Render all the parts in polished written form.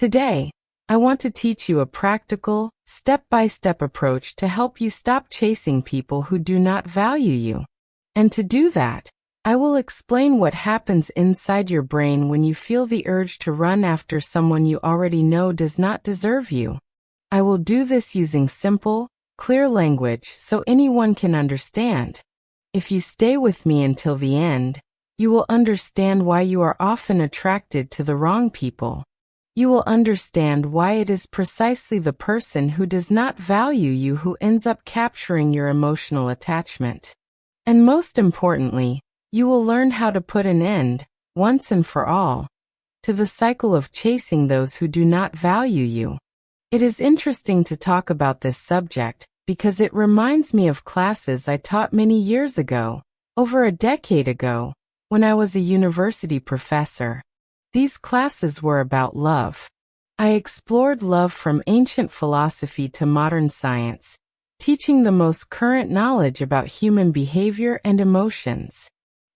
Today, I want to teach you a practical, step-by-step approach to help you stop chasing people who do not value you. And to do that, I will explain what happens inside your brain when you feel the urge to run after someone you already know does not deserve you. I will do this using simple, clear language so anyone can understand. If you stay with me until the end, you will understand why you are often attracted to the wrong people. You will understand why it is precisely the person who does not value you who ends up capturing your emotional attachment. And most importantly, you will learn how to put an end, once and for all, to the cycle of chasing those who do not value you. It is interesting to talk about this subject because it reminds me of classes I taught many years ago, over a decade ago, when I was a university professor. These classes were about love. I explored love from ancient philosophy to modern science, teaching the most current knowledge about human behavior and emotions.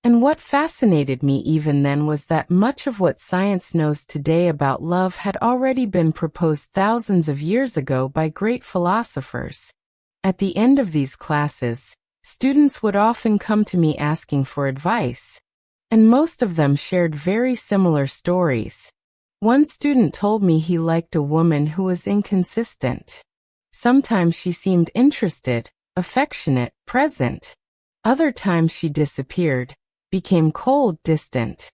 And what fascinated me even then was that much of what science knows today about love had already been proposed thousands of years ago by great philosophers. At the end of these classes, students would often come to me asking for advice. And most of them shared very similar stories. One student told me he liked a woman who was inconsistent. Sometimes she seemed interested, affectionate, present. Other times she disappeared, became cold, distant.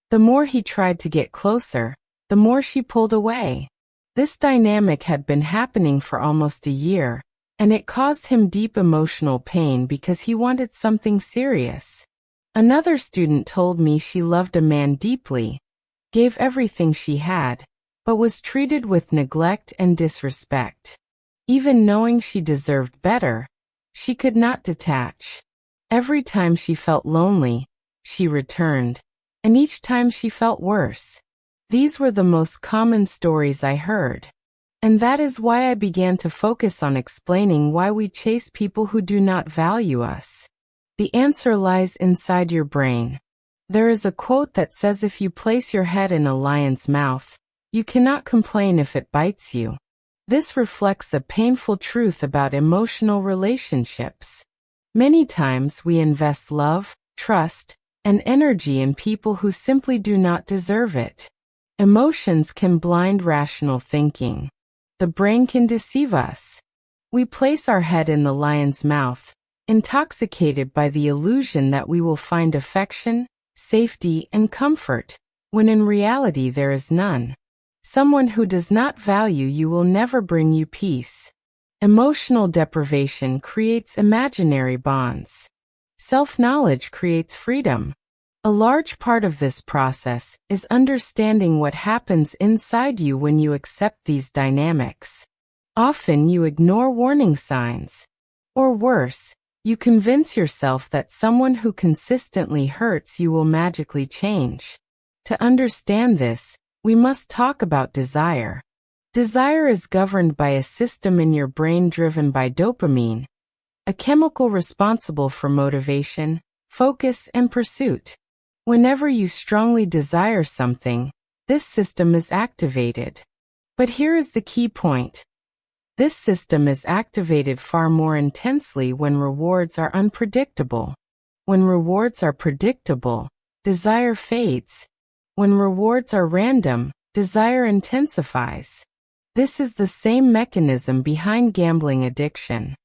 The more he tried to get closer, the more she pulled away. This dynamic had been happening for almost a year, and it caused him deep emotional pain because he wanted something serious. Another student told me she loved a man deeply, gave everything she had, but was treated with neglect and disrespect. Even knowing she deserved better, she could not detach. Every time she felt lonely, she returned, and each time she felt worse. These were the most common stories I heard. And that is why I began to focus on explaining why we chase people who do not value us. The answer lies inside your brain. There is a quote that says if you place your head in a lion's mouth, you cannot complain if it bites you. This reflects a painful truth about emotional relationships. Many times we invest love, trust, and energy in people who simply do not deserve it. Emotions can blind rational thinking. The brain can deceive us. We place our head in the lion's mouth, intoxicated by the illusion that we will find affection, safety, and comfort, when in reality there is none. Someone who does not value you will never bring you peace. Emotional deprivation creates imaginary bonds. Self-knowledge creates freedom. A large part of this process is understanding what happens inside you when you accept these dynamics. Often you ignore warning signs. Or worse, you convince yourself that someone who consistently hurts you will magically change. To understand this, we must talk about desire. Desire is governed by a system in your brain driven by dopamine, a chemical responsible for motivation, focus, and pursuit. Whenever you strongly desire something, this system is activated. But here is the key point. This system is activated far more intensely when rewards are unpredictable. When rewards are predictable, desire fades. When rewards are random, desire intensifies. This is the same mechanism behind gambling addiction.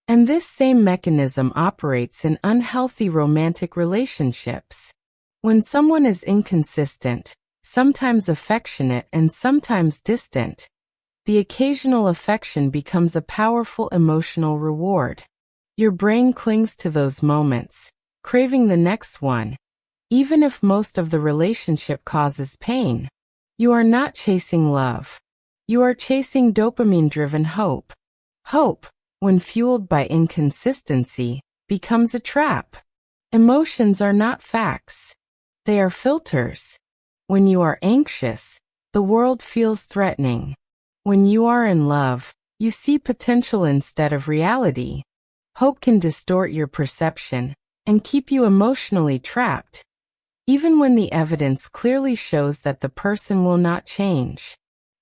And this same mechanism operates in unhealthy romantic relationships. When someone is inconsistent, sometimes affectionate and sometimes distant, the occasional affection becomes a powerful emotional reward. Your brain clings to those moments, craving the next one, even if most of the relationship causes pain. You are not chasing love. You are chasing dopamine-driven hope. Hope, when fueled by inconsistency, becomes a trap. Emotions are not facts. They are filters. When you are anxious, the world feels threatening. When you are in love, you see potential instead of reality. Hope can distort your perception and keep you emotionally trapped, even when the evidence clearly shows that the person will not change.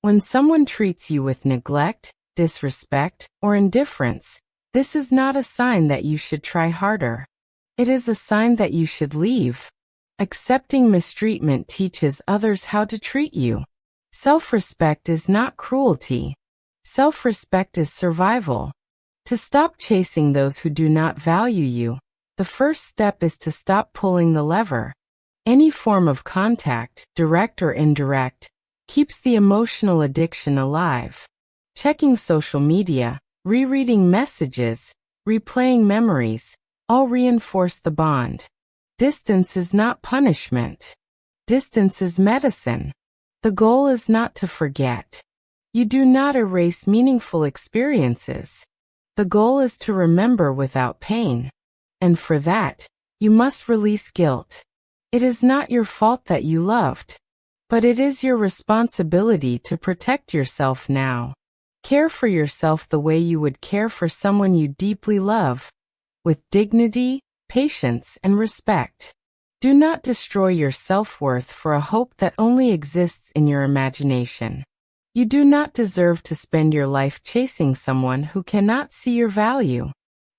When someone treats you with neglect, disrespect, or indifference, this is not a sign that you should try harder. It is a sign that you should leave. Accepting mistreatment teaches others how to treat you. Self-respect is not cruelty. Self-respect is survival. To stop chasing those who do not value you, the first step is to stop pulling the lever. Any form of contact, direct or indirect, keeps the emotional addiction alive. Checking social media, rereading messages, replaying memories, all reinforce the bond. Distance is not punishment. Distance is medicine. The goal is not to forget. You do not erase meaningful experiences. The goal is to remember without pain. And for that, you must release guilt. It is not your fault that you loved, but it is your responsibility to protect yourself now. Care for yourself the way you would care for someone you deeply love, with dignity, patience, and respect. Do not destroy your self-worth for a hope that only exists in your imagination. You do not deserve to spend your life chasing someone who cannot see your value.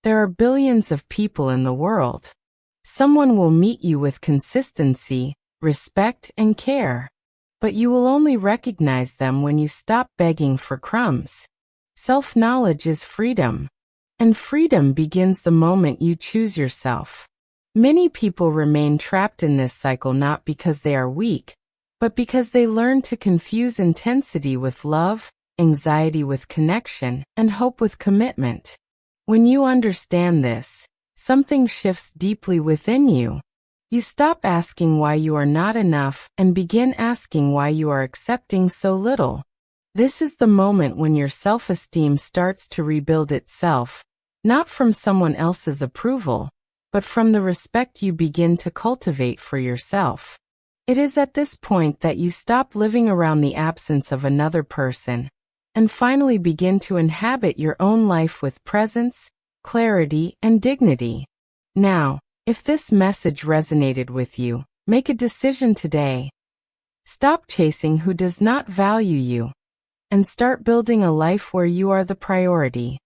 There are billions of people in the world. Someone will meet you with consistency, respect, and care. But you will only recognize them when you stop begging for crumbs. Self-knowledge is freedom. And freedom begins the moment you choose yourself. Many people remain trapped in this cycle not because they are weak, but because they learn to confuse intensity with love, anxiety with connection, and hope with commitment. When you understand this, something shifts deeply within you. You stop asking why you are not enough and begin asking why you are accepting so little. This is the moment when your self-esteem starts to rebuild itself, not from someone else's approval, but from the respect you begin to cultivate for yourself. It is at this point that you stop living around the absence of another person and finally begin to inhabit your own life with presence, clarity, and dignity. Now, if this message resonated with you, make a decision today. Stop chasing who does not value you and start building a life where you are the priority.